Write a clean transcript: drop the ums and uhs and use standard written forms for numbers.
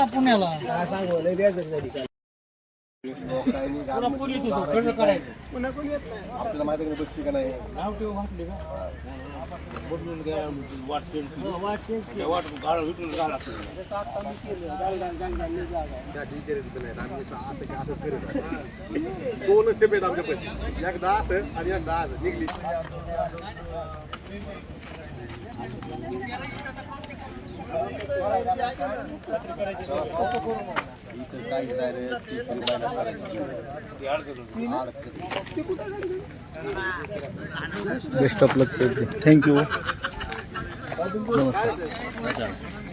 पुण्याला सांगू लय द्यायचं आपल्याला माहिती बसली का नाही बदलून दोन स्टेप आहेत आमच्याकडे एकदा असं आणि एकदा असं निघली बेस्ट ऑफ लक. थँक्यू. नमस्कार.